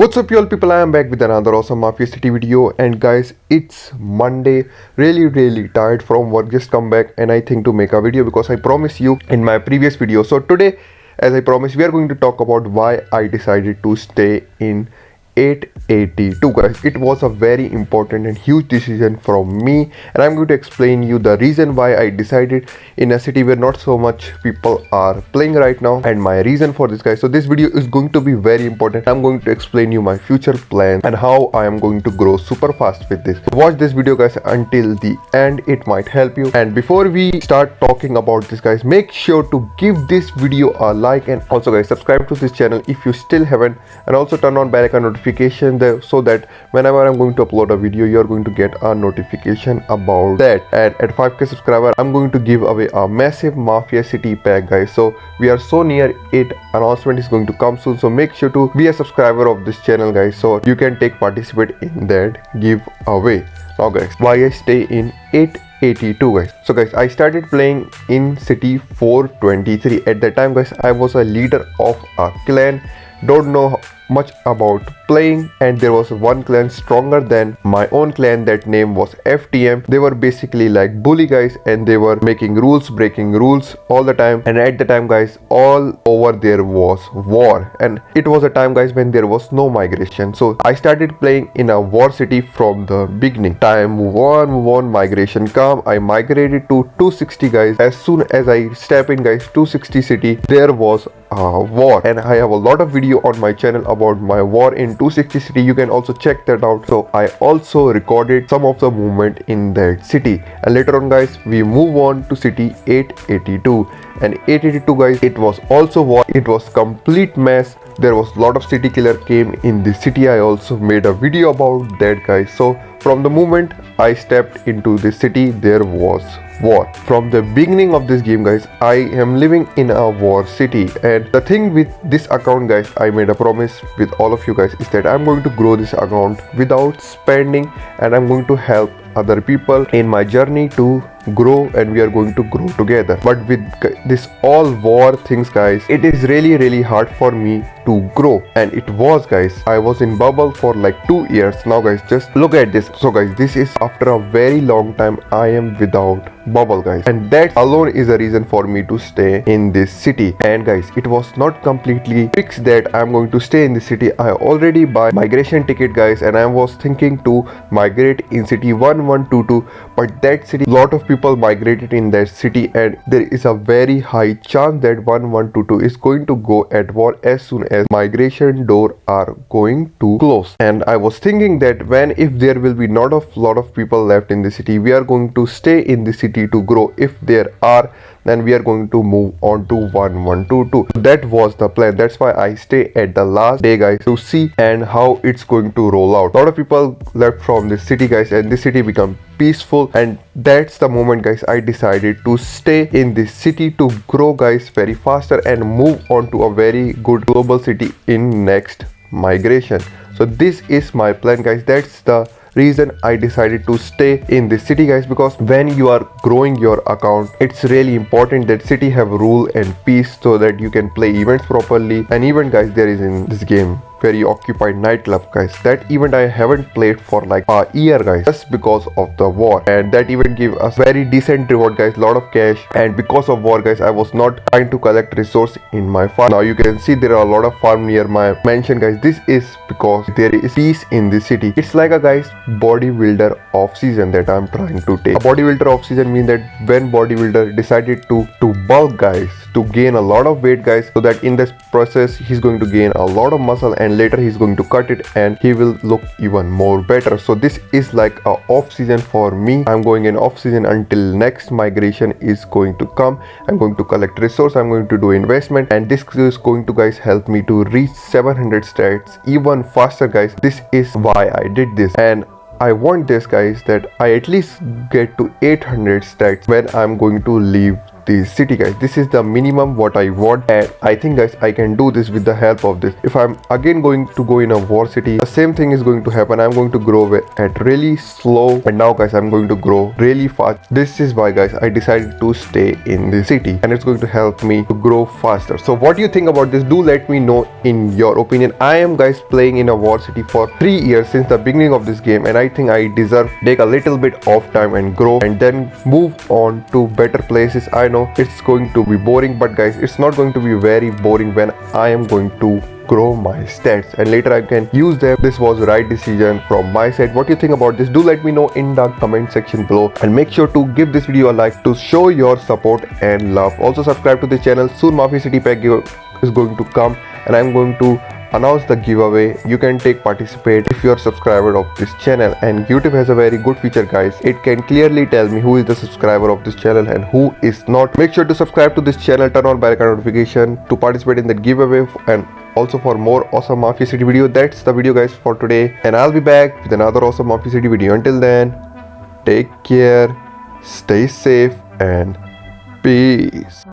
What's up y'all people, I am back with another awesome Mafia City video. And guys, it's Monday, really tired from work, just come back and I think to make a video because I promised you in my previous video. So today, as I promised, we are going to talk about why I decided to stay in 882 guys. It was a very important and huge decision from me, and I'm going to explain you the reason why I decided in a city where not so much people are playing right now, and my reason for this guys. So this video is going to be very important. I'm going to explain you my future plans and how I am going to grow super fast with this. Watch this video guys until the end, it might help you. And before we start talking about this guys, make sure to give this video a like, and also guys subscribe to this channel if you still haven't, and also turn on bell icon notification there so that whenever I'm going to upload a video, you're going to get a notification about that. And at 5k subscriber, I'm going to give away a massive Mafia City pack guys. So we are so near it, announcement is going to come soon, so make sure to be a subscriber of this channel guys so you can participate in that giveaway. Now guys, why I stay in 882 guys. So guys, I started playing in city 423. At that time guys, I was a leader of a clan, don't know much about playing, and there was one clan stronger than my own clan. That name was FTM. They were basically like bully guys, and they were making rules, breaking rules all the time. And at the time guys, all over there was war, and it was a time guys when there was no migration. So I started playing in a war city from the beginning. Time move on, migration come. I migrated to 260 guys. As soon as I step in guys 260 city, there was a war, and I have a lot of video on my channel about my war in 260 city. You can also check that out. So I also recorded some of the movement in that city, and later on guys we move on to city 882. And 882 guys, it was also war. It was complete mess. There was a lot of city killer came in the city. I also made a video about that guys. So from the moment I stepped into the city, there was war. From the beginning of this game guys, I am living in a war city. And the thing with this account guys, I made a promise with all of you guys, is that I'm going to grow this account without spending, and I'm going to help other people in my journey to grow, and we are going to grow together. But with this all war things guys, it is really hard for me to grow, and it was guys, I was in bubble for like 2 years now guys. Just look at this. So guys, this is after a very long time I am without bubble guys, and that alone is a reason for me to stay in this city. And guys, it was not completely fixed that I'm going to stay in the city. I already buy migration ticket guys, and I was thinking to migrate in city 1122, but that city, lot of people migrated in that city, and there is a very high chance that 1122 is going to go at war as soon as migration door are going to close. And I was thinking that if there will be not a lot of people left in the city, we are going to stay in the city to grow. If there are, then we are going to move on to 1122. That was the plan. That's why I stay at the last day guys to see and how it's going to roll out. A lot of people left from this city guys, and this city become peaceful, and that's the moment guys I decided to stay in this city to grow guys very faster and move on to a very good global city in next migration. So this is my plan guys. That's the reason I decided to stay in this city guys, because when you are growing your account, it's really important that city have rule and peace so that you can play events properly. And even guys, there is in this game very occupied nightclub guys. That event I haven't played for like a year guys, just because of the war, and that event give us very decent reward guys, lot of cash. And because of war guys, I was not trying to collect resource in my farm. Now you can see there are a lot of farm near my mansion guys. This is because there is peace in the city. It's like a guys bodybuilder off season that I'm trying to take. A bodybuilder off season means that when bodybuilder decided to bulk guys, to gain a lot of weight guys, so that in this process he's going to gain a lot of muscle, and later he's going to cut it and he will look even more better. So this is like a off season for me. I'm going in off season until next migration is going to come. I'm going to collect resource, I'm going to do investment, and this is going to guys help me to reach 700 stats even faster guys. This is why I did this, and I want this guys that I at least get to 800 stats when I'm going to leave this city, guys. This is the minimum what I want, and I think, guys, I can do this with the help of this. If I'm again going to go in a war city, the same thing is going to happen. I'm going to grow at really slow, and now, guys, I'm going to grow really fast. This is why, guys, I decided to stay in the city, and it's going to help me to grow faster. So what do you think about this? Do let me know in your opinion. I am, guys, playing in a war city for 3 years since the beginning of this game, and I think I deserve take a little bit of time and grow and then move on to better places. I know it's going to be boring, but guys, it's not going to be very boring when I am going to grow my stats and later I can use them. This was the right decision from my side. What do you think about this? Do let me know in the comment section below, and make sure to give this video a like to show your support and love. Also subscribe to the channel. Soon Mafia City pack is going to come, and I'm going to announce the giveaway. You can participate if you are subscriber of this channel, and YouTube has a very good feature, guys. It can clearly tell me who is the subscriber of this channel and who is not. Make sure to subscribe to this channel, turn on bell icon notification to participate in the giveaway, and also for more awesome Mafia City video. That's the video, guys, for today, and I'll be back with another awesome Mafia City video. Until then, take care, stay safe, and peace.